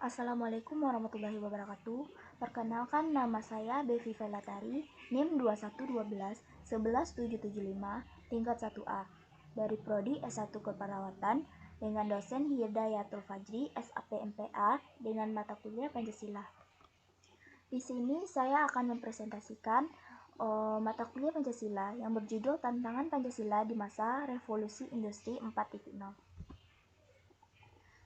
Assalamualaikum warahmatullahi wabarakatuh. Perkenalkan, nama saya Bevi Velatari, NIM 211111775, tingkat 1A, dari Prodi S1 Keperawatan dengan dosen Hidayatul Fajri, SAPMPA, dengan mata kuliah Pancasila. Di sini saya akan mempresentasikan mata kuliah Pancasila yang berjudul Tantangan Pancasila di Masa Revolusi Industri 4.0.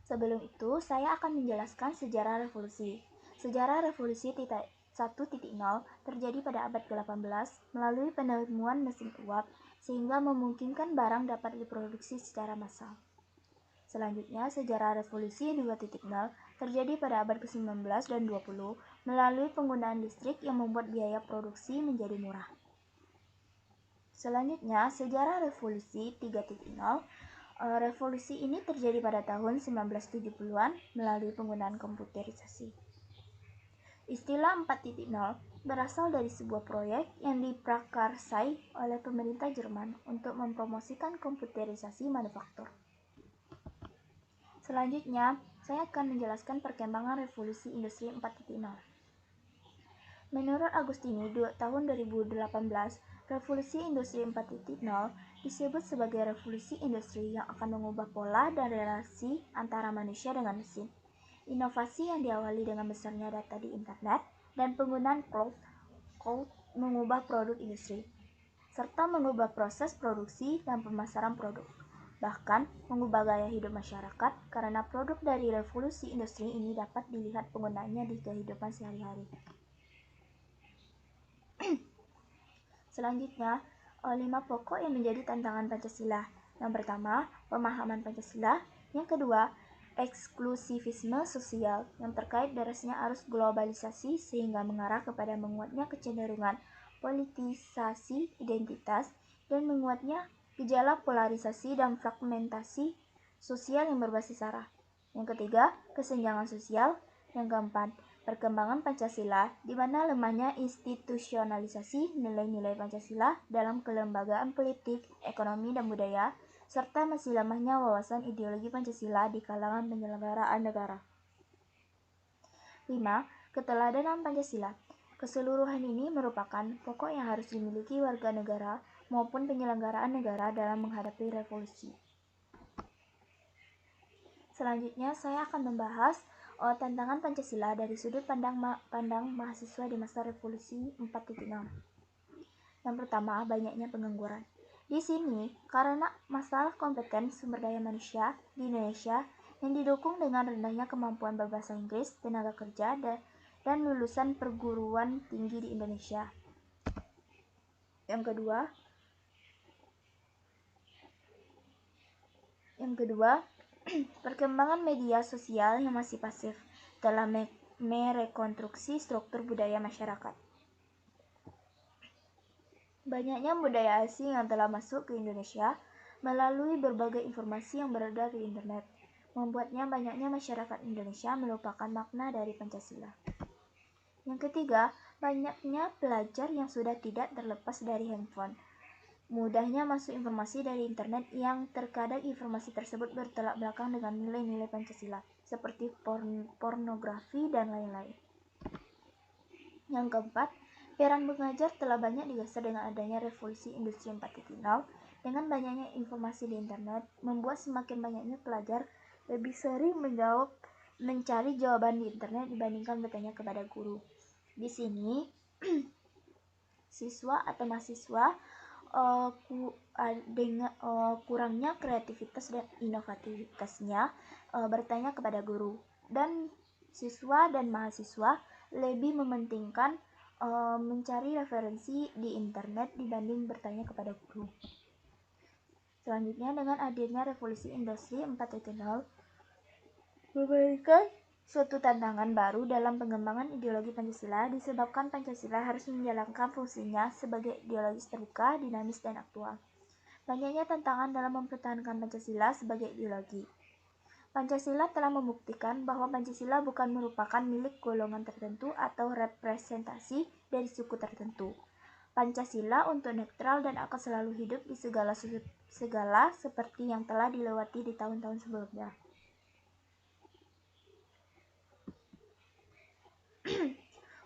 Sebelum itu, saya akan menjelaskan sejarah revolusi. Sejarah revolusi 1.0 terjadi pada abad ke-18 melalui penemuan mesin uap sehingga memungkinkan barang dapat diproduksi secara massal. Selanjutnya, sejarah revolusi 2.0 terjadi pada abad ke-19 dan 20 melalui penggunaan listrik yang membuat biaya produksi menjadi murah. Selanjutnya, sejarah revolusi 3.0. Revolusi ini terjadi pada tahun 1970-an melalui penggunaan komputerisasi. Istilah 4.0 berasal dari sebuah proyek yang diprakarsai oleh pemerintah Jerman untuk mempromosikan komputerisasi manufaktur. Selanjutnya, saya akan menjelaskan perkembangan revolusi industri 4.0. Menurut Agustini, tahun 2018, revolusi industri 4.0 disebut sebagai revolusi industri yang akan mengubah pola dan relasi antara manusia dengan mesin. Inovasi yang diawali dengan besarnya data di internet dan penggunaan cloud mengubah produk industri, serta mengubah proses produksi dan pemasaran produk. Bahkan mengubah gaya hidup masyarakat karena produk dari revolusi industri ini dapat dilihat penggunaannya di kehidupan sehari-hari. Selanjutnya, 5 pokok yang menjadi tantangan Pancasila. Yang pertama, pemahaman Pancasila. Yang kedua, eksklusivisme sosial yang terkait derasnya arus globalisasi sehingga mengarah kepada menguatnya kecenderungan politisasi identitas dan menguatnya gejala polarisasi dan fragmentasi sosial yang berbasis sara. Yang ketiga, kesenjangan sosial. Yang keempat, perkembangan Pancasila, di mana lemahnya institusionalisasi nilai-nilai Pancasila dalam kelembagaan politik, ekonomi, dan budaya, serta masih lemahnya wawasan ideologi Pancasila di kalangan penyelenggaraan negara. 5. Keteladanan Pancasila. Keseluruhan ini merupakan pokok yang harus dimiliki warga negara maupun penyelenggaraan negara dalam menghadapi revolusi. Selanjutnya, saya akan membahas tantangan Pancasila dari sudut pandang mahasiswa di masa revolusi 4.0. Yang pertama, banyaknya pengangguran. Di sini, karena masalah kompeten sumber daya manusia di Indonesia yang didukung dengan rendahnya kemampuan berbahasa Inggris, tenaga kerja, dan lulusan perguruan tinggi di Indonesia. Yang kedua, perkembangan media sosial yang masih pasif telah merekonstruksi struktur budaya masyarakat. Banyaknya budaya asing yang telah masuk ke Indonesia melalui berbagai informasi yang beredar di internet, membuatnya banyaknya masyarakat Indonesia melupakan makna dari Pancasila. Yang ketiga, banyaknya pelajar yang sudah tidak terlepas dari handphone. Mudahnya masuk informasi dari internet yang terkadang informasi tersebut bertolak belakang dengan nilai-nilai Pancasila, seperti pornografi dan lain-lain. Yang keempat, peran mengajar telah banyak digeser dengan adanya revolusi industri 4.0. Dengan banyaknya informasi di internet, membuat semakin banyaknya pelajar lebih sering mencari jawaban di internet dibandingkan bertanya kepada guru. Di sini, siswa atau mahasiswa dengan kurangnya kreativitas dan inovativitasnya bertanya kepada guru, dan siswa dan mahasiswa lebih mementingkan mencari referensi di internet dibanding bertanya kepada guru. Selanjutnya, dengan hadirnya revolusi industri 4.0 memberikan suatu tantangan baru dalam pengembangan ideologi Pancasila disebabkan Pancasila harus menjalankan fungsinya sebagai ideologis terbuka, dinamis, dan aktual. Banyaknya tantangan dalam mempertahankan Pancasila sebagai ideologi. Pancasila telah membuktikan bahwa Pancasila bukan merupakan milik golongan tertentu atau representasi dari suku tertentu. Pancasila untuk netral dan akan selalu hidup di segala seperti yang telah dilewati di tahun-tahun sebelumnya.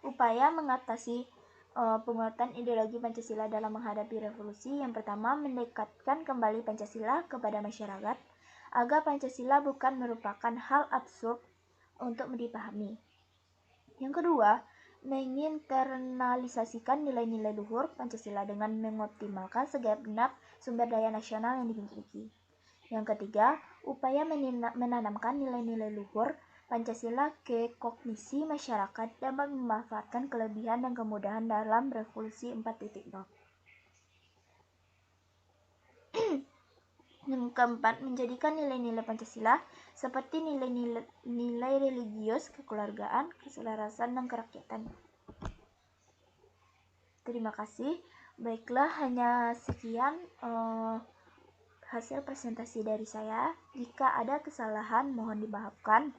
Upaya mengatasi penguatan ideologi Pancasila dalam menghadapi revolusi. Yang pertama, mendekatkan kembali Pancasila kepada masyarakat agar Pancasila bukan merupakan hal absurd untuk dipahami. Yang kedua, menginternalisasikan nilai-nilai luhur Pancasila dengan mengoptimalkan segenap sumber daya nasional yang dimiliki. Yang ketiga, upaya menanamkan nilai-nilai luhur Pancasila ke kognisi masyarakat dapat memanfaatkan kelebihan dan kemudahan dalam revolusi 4.0. Yang keempat, menjadikan nilai-nilai Pancasila seperti nilai religius, kekeluargaan, keselarasan, dan kerakyatan. Terima kasih. Baiklah, hanya sekian hasil presentasi dari saya. Jika ada kesalahan mohon dimaafkan.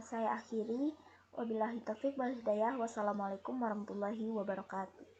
Saya akhiri. Wabillahi taufiq wal hidayah. Wassalamualaikum warahmatullahi wabarakatuh.